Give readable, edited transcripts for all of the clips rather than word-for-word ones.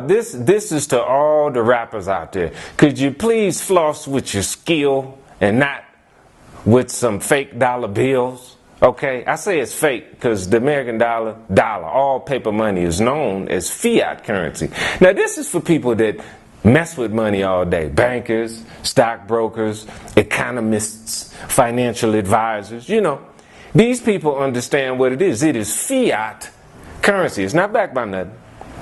This is to all the rappers out there. Could you please floss with your skill and not with some fake dollar bills? Okay, I say it's fake because the American dollar, all paper money is known as fiat currency. Now this is for people that mess with money all day. Bankers, stockbrokers, economists, financial advisors, you know. These people understand what it is. It is fiat currency. It's not backed by nothing.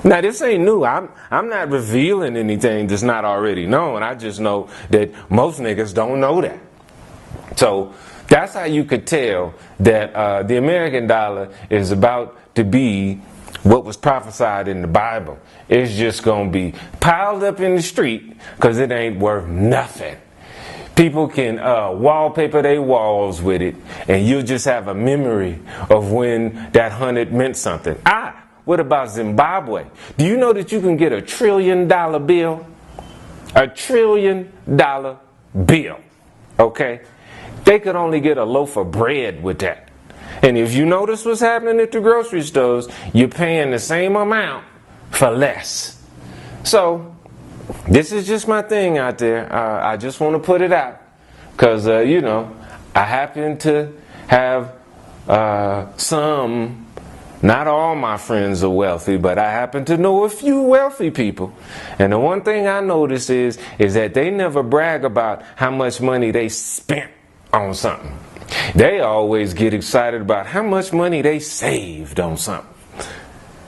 Now this ain't new. I'm not revealing anything that's not already known. I just know that most niggas don't know that. So that's how you could tell that the American dollar is about to be what was prophesied in the Bible. It's just going to be piled up in the street because it ain't worth nothing. People can wallpaper their walls with it, and you'll just have a memory of when that 100 meant something. What about Zimbabwe? Do you know that you can get $1 trillion bill? $1 trillion bill. Okay? They could only get a loaf of bread with that. And if you notice what's happening at the grocery stores, you're paying the same amount for less. So, this is just my thing out there. I just want to put it out. Because, you know, I happen to have some... Not all my friends are wealthy, but I happen to know a few wealthy people. And the one thing I notice is that they never brag about how much money they spent on something. They always get excited about how much money they saved on something.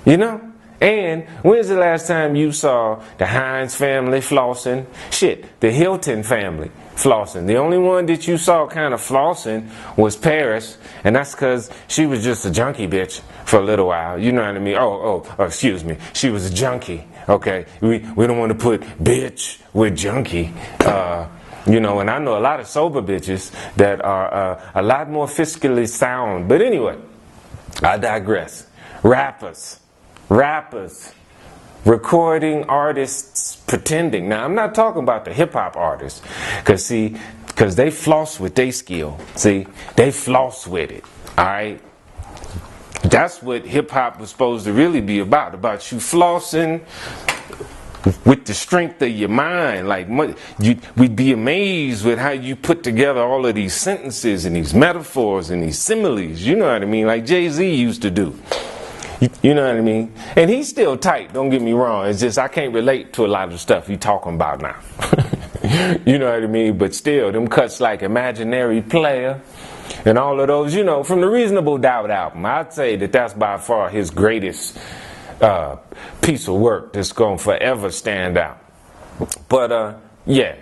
You know? And when's the last time you saw the Hines family flossing? Shit, the Hilton family flossing. The only one that you saw kind of flossing was Paris, and that's because she was just a junkie bitch for a little while. You know what I mean? Oh, excuse me. She was a junkie. Okay, we don't want to put bitch with junkie. You know, and I know a lot of sober bitches that are a lot more fiscally sound. But anyway, I digress. Rappers, recording artists pretending. Now, I'm not talking about the hip-hop artists, because they floss with their skill. See, they floss with it, all right? That's what hip-hop was supposed to really be about you flossing with the strength of your mind. Like, we'd be amazed with how you put together all of these sentences and these metaphors and these similes, you know what I mean, like Jay-Z used to do. You know what I mean? And he's still tight, don't get me wrong. It's just I can't relate to a lot of the stuff he's talking about now. You know what I mean? But still, them cuts like Imaginary Player and all of those, you know, from the Reasonable Doubt album, I'd say that that's by far his greatest piece of work that's going to forever stand out. But, yeah.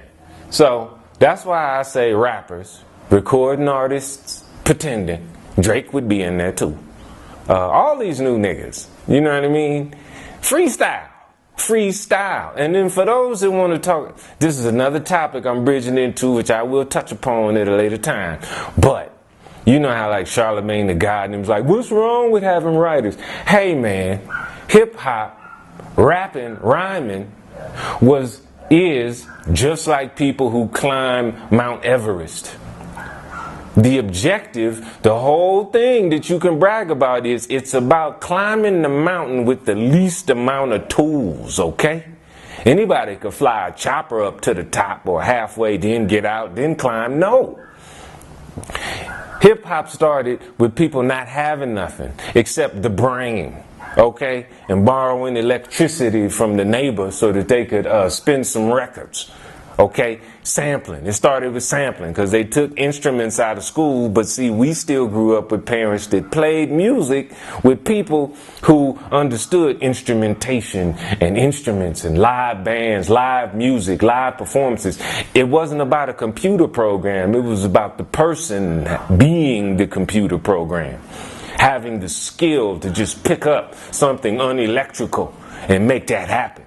So, that's why I say rappers, recording artists, pretending. Drake would be in there too. All these new niggas, you know what I mean? Freestyle. And then for those that want to talk, this is another topic I'm bridging into, which I will touch upon at a later time. But, you know how like Charlemagne the God, and he was like, what's wrong with having writers? Hey man, hip hop, rapping, rhyming is just like people who climb Mount Everest. The objective, the whole thing that you can brag about is it's about climbing the mountain with the least amount of tools, okay? Anybody could fly a chopper up to the top or halfway, then get out, then climb. No. Hip-hop started with people not having nothing except the brain, okay? And borrowing electricity from the neighbor so that they could spin some records. Okay, sampling. It started with sampling because they took instruments out of school, but see, we still grew up with parents that played music with people who understood instrumentation and instruments and live bands, live music, live performances. It wasn't about a computer program. It was about the person being the computer program, having the skill to just pick up something unelectrical and make that happen.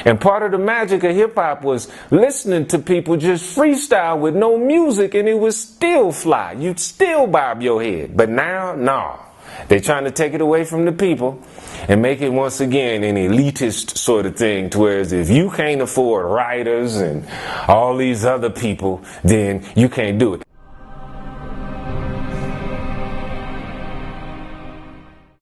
And part of the magic of hip-hop was listening to people just freestyle with no music, and it would still fly. You'd still bob your head. But now, no. They're trying to take it away from the people and make it once again an elitist sort of thing, to whereas if you can't afford writers and all these other people, then you can't do it.